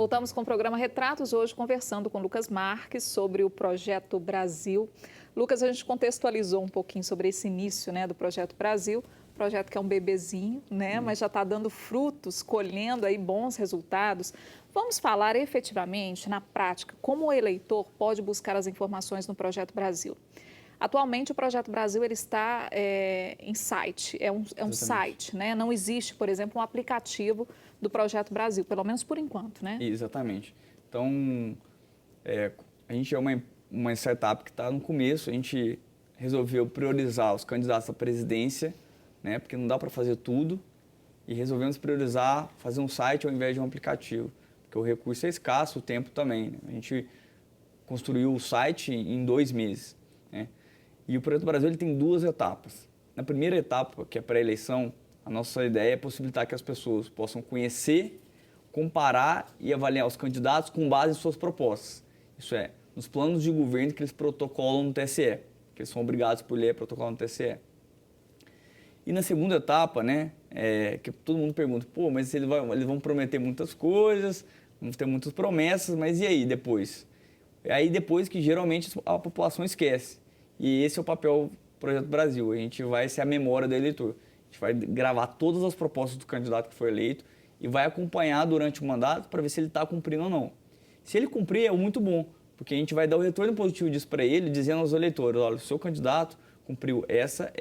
Voltamos com o programa Retratos, hoje conversando com Lucas Marques sobre o Projeto Brasil. Lucas, a gente contextualizou um pouquinho sobre esse início, né, do Projeto Brasil, projeto que é um bebezinho, né, mas já está dando frutos, colhendo aí bons resultados. Vamos falar efetivamente, na prática, como o eleitor pode buscar as informações no Projeto Brasil. Atualmente, o Projeto Brasil ele está em site, é um site, né? Não existe, por exemplo, um aplicativo do Projeto Brasil, pelo menos por enquanto, né? Exatamente. Então, a gente é uma startup que está no começo, a gente resolveu priorizar os candidatos à presidência, né? Porque não dá para fazer tudo, e resolvemos priorizar fazer um site ao invés de um aplicativo, porque o recurso é escasso, o tempo também, né? A gente construiu o site em 2 meses, né? E o Projeto Brasil ele tem 2 etapas. Na primeira etapa, que é a pré-eleição, a nossa ideia é possibilitar que as pessoas possam conhecer, comparar e avaliar os candidatos com base em suas propostas. Isso é, nos planos de governo que eles protocolam no TSE, que eles são obrigados por lei a protocolar no TSE. E na segunda etapa, né, que todo mundo pergunta, pô, mas eles vão prometer muitas coisas, vamos ter muitas promessas, mas e aí depois? É aí depois que geralmente a população esquece. E esse é o papel do Projeto Brasil. A gente vai ser a memória do eleitor. A gente vai gravar todas as propostas do candidato que foi eleito e vai acompanhar durante o mandato para ver se ele está cumprindo ou não. Se ele cumprir, é muito bom, porque a gente vai dar o retorno positivo disso para ele, dizendo aos eleitores, olha, o seu candidato cumpriu essa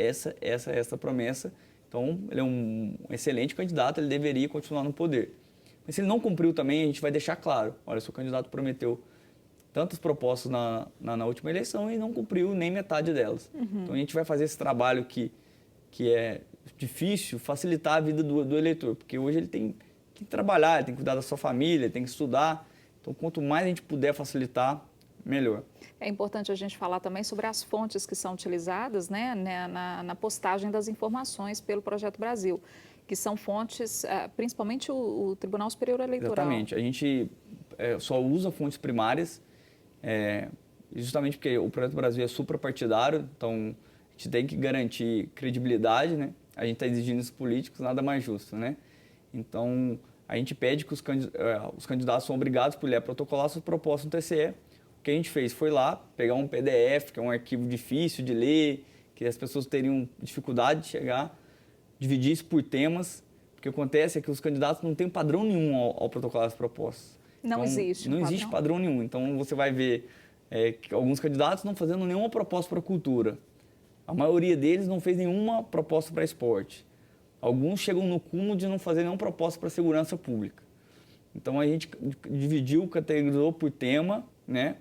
promessa, então ele é um excelente candidato, ele deveria continuar no poder. Mas se ele não cumpriu também, a gente vai deixar claro, olha, o seu candidato prometeu tantas propostas na última eleição e não cumpriu nem metade delas. Então a gente vai fazer esse trabalho que é difícil, facilitar a vida do eleitor, porque hoje ele tem que trabalhar, ele tem que cuidar da sua família, ele tem que estudar. Então quanto mais a gente puder facilitar, melhor. É importante a gente falar também sobre as fontes que são utilizadas, né, na postagem das informações pelo Projeto Brasil, que são fontes, principalmente o Tribunal Superior Eleitoral. Exatamente. A gente só usa fontes primárias, justamente porque o Projeto Brasil é suprapartidário, então a gente tem que garantir credibilidade, né? A gente está exigindo isso políticos, nada mais justo, né? Então, a gente pede que os candidatos são obrigados por lei a protocolar suas propostas no TSE. O que a gente fez foi lá, pegar um PDF, que é um arquivo difícil de ler, que as pessoas teriam dificuldade de chegar, dividir isso por temas, porque o que acontece é que os candidatos não têm padrão nenhum ao protocolar as propostas. Não então, existe não existe padrão nenhum. Então, você vai ver que alguns candidatos não fazendo nenhuma proposta para a cultura. A maioria deles não fez nenhuma proposta para esporte. Alguns chegam no cúmulo de não fazer nenhuma proposta para segurança pública. Então, a gente dividiu, categorizou por tema, né?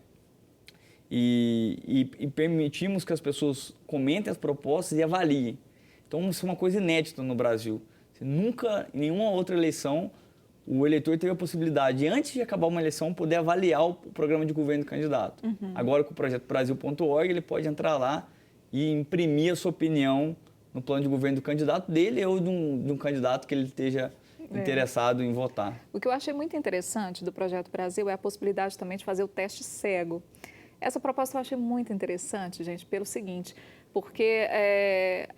E permitimos que as pessoas comentem as propostas e avaliem. Então, isso é uma coisa inédita no Brasil. Nunca, em nenhuma outra eleição, o eleitor teve a possibilidade, antes de acabar uma eleição, poder avaliar o programa de governo do candidato. Agora, com o projeto Brasil.org, ele pode entrar lá e imprimir a sua opinião no plano de governo do candidato dele ou de um candidato que ele esteja interessado em votar. O que eu achei muito interessante do Projeto Brasil é a possibilidade também de fazer o teste cego. Essa proposta eu achei muito interessante, gente, pelo seguinte, porque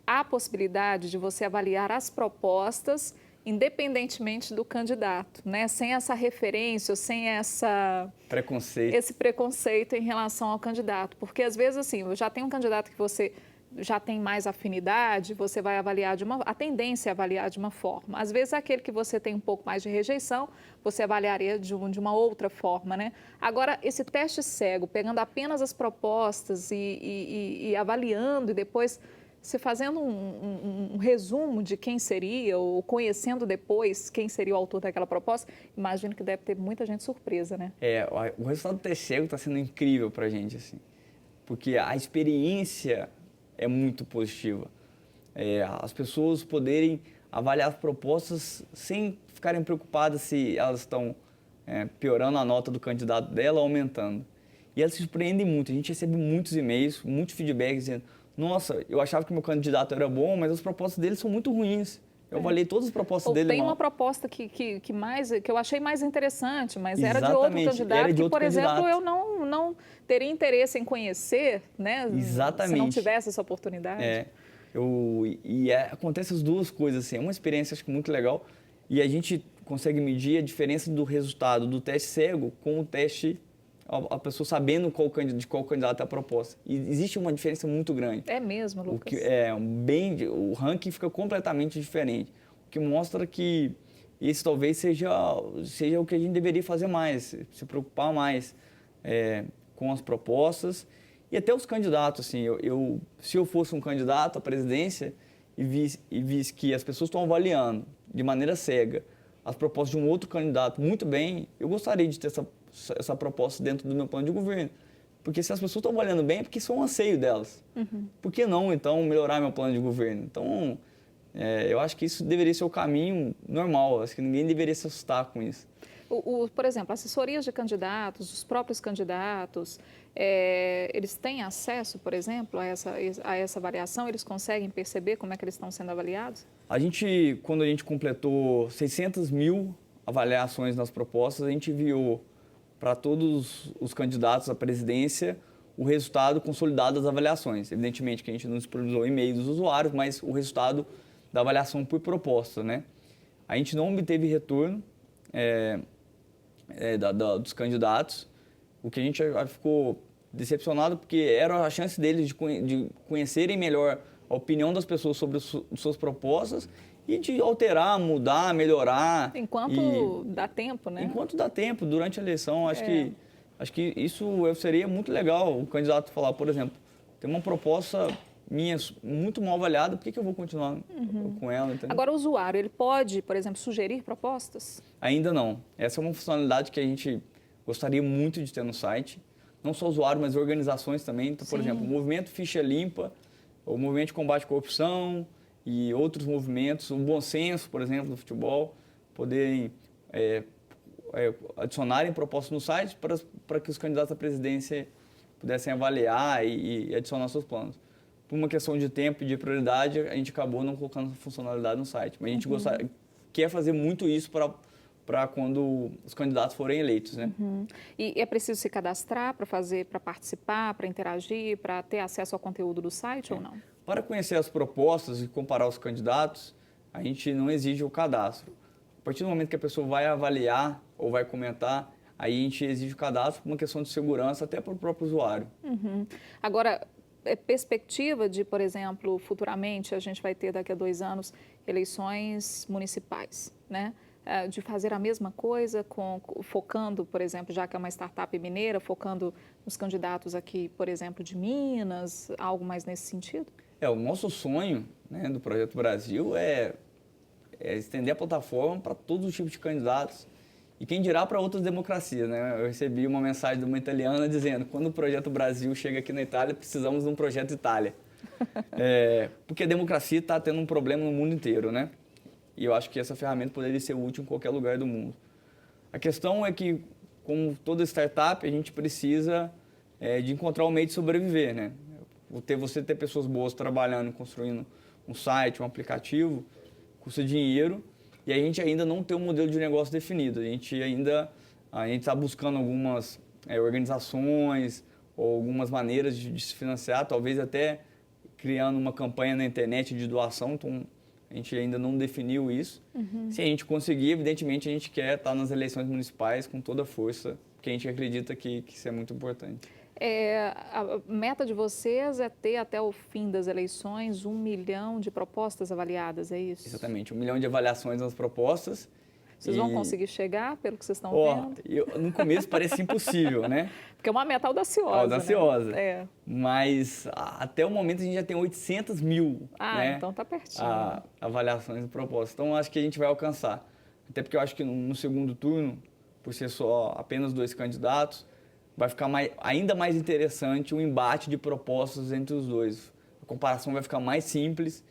há a possibilidade de você avaliar as propostas independentemente do candidato, né? Sem essa referência, sem esse preconceito em relação ao candidato. Porque, às vezes, assim, já tem um candidato que você já tem mais afinidade, você vai avaliar a tendência é avaliar de uma forma. Às vezes, aquele que você tem um pouco mais de rejeição, você avaliaria de uma outra forma, né? Agora, esse teste cego, pegando apenas as propostas e avaliando e depois você fazendo um resumo de quem seria ou conhecendo depois quem seria o autor daquela proposta, imagino que deve ter muita gente surpresa, né? O resultado do teste cego está sendo incrível para a gente, assim, porque a experiência é muito positiva. As pessoas poderem avaliar as propostas sem ficarem preocupadas se elas estão piorando a nota do candidato dela ou aumentando. E elas se surpreendem muito. A gente recebe muitos e-mails, muitos feedbacks dizendo, nossa, eu achava que o meu candidato era bom, mas as propostas dele são muito ruins. Eu avaliei todas as propostas dele mal. Tem uma proposta que eu achei mais interessante, mas era de outro candidato que, por exemplo, eu não teria interesse em conhecer, né? Exatamente. Se não tivesse essa oportunidade. Acontece as duas coisas, assim, é uma experiência acho que muito legal. E a gente consegue medir a diferença do resultado do teste cego com o teste, a pessoa sabendo de qual candidato é a proposta. E existe uma diferença muito grande. É mesmo, Lucas? O ranking fica completamente diferente. O que mostra que isso talvez seja o que a gente deveria fazer mais, se preocupar mais com as propostas e até os candidatos. Assim, se eu fosse um candidato à presidência e visse que as pessoas estão avaliando de maneira cega as propostas de um outro candidato muito bem, eu gostaria de ter essa proposta dentro do meu plano de governo. Porque se as pessoas estão avaliando bem, é porque isso é um anseio delas. Uhum. Por que não, então, melhorar meu plano de governo? Então, eu acho que isso deveria ser o caminho normal. Acho que ninguém deveria se assustar com isso. Por exemplo, assessorias de candidatos, os próprios candidatos, eles têm acesso, por exemplo, a essa avaliação? Eles conseguem perceber como é que eles estão sendo avaliados? Quando a gente completou 600 mil avaliações nas propostas, a gente enviou para todos os candidatos à presidência o resultado consolidado das avaliações. Evidentemente que a gente não disponibilizou e-mail dos usuários, mas o resultado da avaliação por proposta, né? A gente não obteve retorno dos candidatos, o que a gente ficou decepcionado porque era a chance deles de conhecerem melhor a opinião das pessoas sobre suas propostas e de alterar, mudar, melhorar. Enquanto dá tempo, né? Enquanto dá tempo, durante a eleição, acho que isso seria muito legal o candidato falar, por exemplo, tem uma proposta minha muito mal avaliada, por que eu vou continuar com ela? Entendeu? Agora, o usuário, ele pode, por exemplo, sugerir propostas? Ainda não. Essa é uma funcionalidade que a gente gostaria muito de ter no site. Não só o usuário, mas organizações também. Então, por exemplo, o Movimento Ficha Limpa, o Movimento de Combate à Corrupção e outros movimentos, o Bom Senso, por exemplo, do futebol, poderem adicionarem propostas no site para que os candidatos à presidência pudessem avaliar e adicionar seus planos. Por uma questão de tempo e de prioridade, a gente acabou não colocando essa funcionalidade no site. Mas a gente quer fazer muito isso para quando os candidatos forem eleitos, né? E é preciso se cadastrar para participar, para interagir, para ter acesso ao conteúdo do site ou não? Para conhecer as propostas e comparar os candidatos, a gente não exige o cadastro. A partir do momento que a pessoa vai avaliar ou vai comentar, aí a gente exige o cadastro por uma questão de segurança até para o próprio usuário. Agora, perspectiva de, por exemplo, futuramente a gente vai ter daqui a 2 anos eleições municipais, né? De fazer a mesma coisa, focando, por exemplo, já que é uma startup mineira, focando nos candidatos aqui, por exemplo, de Minas, algo mais nesse sentido? O nosso sonho, né, do Projeto Brasil é estender a plataforma para todos os tipos de candidatos e quem dirá para outras democracias, né? Eu recebi uma mensagem de uma italiana dizendo: quando o Projeto Brasil chega aqui na Itália, precisamos de um Projeto Itália. Porque a democracia está tendo um problema no mundo inteiro, né? E eu acho que essa ferramenta poderia ser útil em qualquer lugar do mundo. A questão é que, como toda startup, a gente precisa de encontrar um meio de sobreviver, né? Você ter pessoas boas trabalhando, construindo um site, um aplicativo, custa dinheiro. E a gente ainda não tem um modelo de negócio definido. A gente está buscando algumas organizações ou algumas maneiras de se financiar, talvez até criando uma campanha na internet de doação. Então, a gente ainda não definiu isso. Se a gente conseguir, evidentemente, a gente quer estar nas eleições municipais com toda a força, porque a gente acredita que isso é muito importante. A meta de vocês é ter até o fim das eleições 1 milhão de propostas avaliadas, é isso? Exatamente, 1 milhão de avaliações nas propostas. Vocês vão conseguir chegar, pelo que vocês estão vendo? No começo parecia impossível, né? Porque é uma meta audaciosa. Audaciosa. Né? Mas até o momento a gente já tem 800 mil então tá pertinho. Avaliações e propostas. Então acho que a gente vai alcançar. Até porque eu acho que no segundo turno, por ser só apenas 2 candidatos, vai ficar ainda mais interessante o embate de propostas entre os dois. A comparação vai ficar mais simples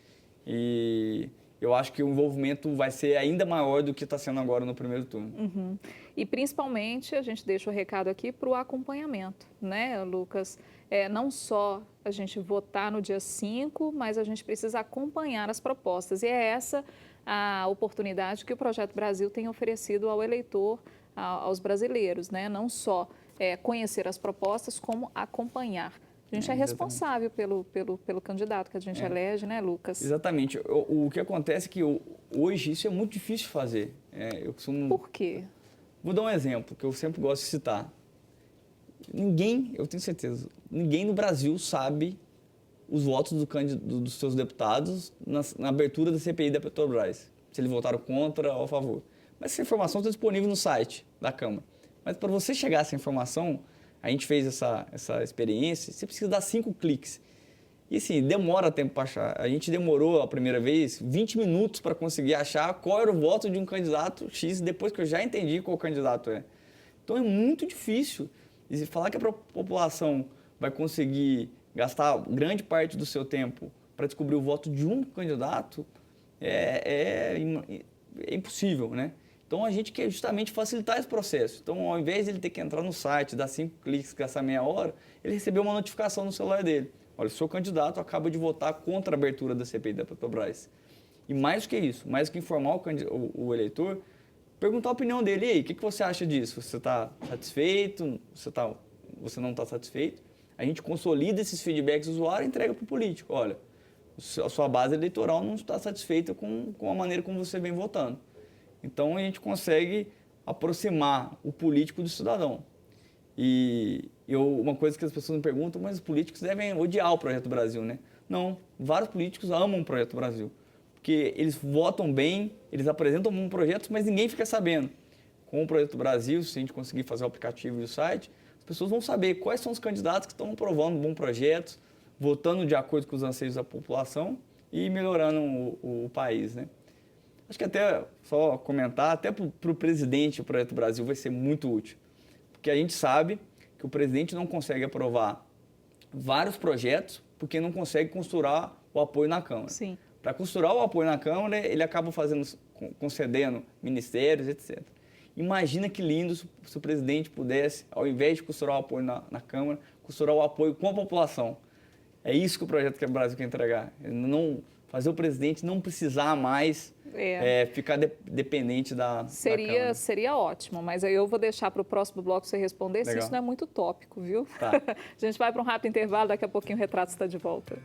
e eu acho que o envolvimento vai ser ainda maior do que está sendo agora no primeiro turno. E principalmente a gente deixa o recado aqui para o acompanhamento, né, Lucas? Não só a gente votar no dia 5, mas a gente precisa acompanhar as propostas. E é essa a oportunidade que o Projeto Brasil tem oferecido ao eleitor, aos brasileiros, né? Não só conhecer as propostas, como acompanhar. A gente é responsável pelo candidato que a gente elege, né, Lucas? Exatamente. O que acontece é que hoje isso é muito difícil de fazer. Por quê? Vou dar um exemplo que eu sempre gosto de citar. Eu tenho certeza, ninguém no Brasil sabe os votos dos seus deputados na abertura da CPI da Petrobras, se eles votaram contra ou a favor. Mas essa informação está disponível no site da Câmara. Mas para você chegar a essa informação, a gente fez essa experiência, você precisa dar 5 cliques. E assim, demora tempo para achar. A gente demorou a primeira vez 20 minutos para conseguir achar qual era o voto de um candidato X, depois que eu já entendi qual candidato é. Então é muito difícil. E se falar que a população vai conseguir gastar grande parte do seu tempo para descobrir o voto de um candidato, é impossível, né? Então a gente quer justamente facilitar esse processo. Então, ao invés de ele ter que entrar no site, dar 5 cliques, gastar meia hora, ele recebeu uma notificação no celular dele. Olha, o seu candidato acaba de votar contra a abertura da CPI da Petrobras. E mais do que isso, mais do que informar o eleitor, perguntar a opinião dele. E aí, o que você acha disso? Você está satisfeito? Você não está satisfeito? A gente consolida esses feedbacks do usuário e entrega para o político. Olha, a sua base eleitoral não está satisfeita com a maneira como você vem votando. Então, a gente consegue aproximar o político do cidadão. E uma coisa que as pessoas me perguntam, mas os políticos devem odiar o Projeto Brasil, né? Não, vários políticos amam o Projeto Brasil. Porque eles votam bem, eles apresentam um projeto, mas ninguém fica sabendo. Com o Projeto Brasil, se a gente conseguir fazer o aplicativo e o site, as pessoas vão saber quais são os candidatos que estão aprovando bons projetos, votando de acordo com os anseios da população e melhorando o país, né? Acho que até, só comentar, até para o presidente o Projeto Brasil vai ser muito útil. Porque a gente sabe que o presidente não consegue aprovar vários projetos porque não consegue costurar o apoio na Câmara. Sim. Para costurar o apoio na Câmara, ele acaba concedendo ministérios, etc. Imagina que lindo se o presidente pudesse, ao invés de costurar o apoio na Câmara, costurar o apoio com a população. É isso que o Projeto Brasil quer entregar. Não fazer o presidente não precisar mais ficar dependente da Câmara. Seria ótimo, mas aí eu vou deixar para o próximo bloco você responder, se isso não é muito tópico, viu? Tá. A gente vai para um rápido intervalo, daqui a pouquinho o Retrato está de volta.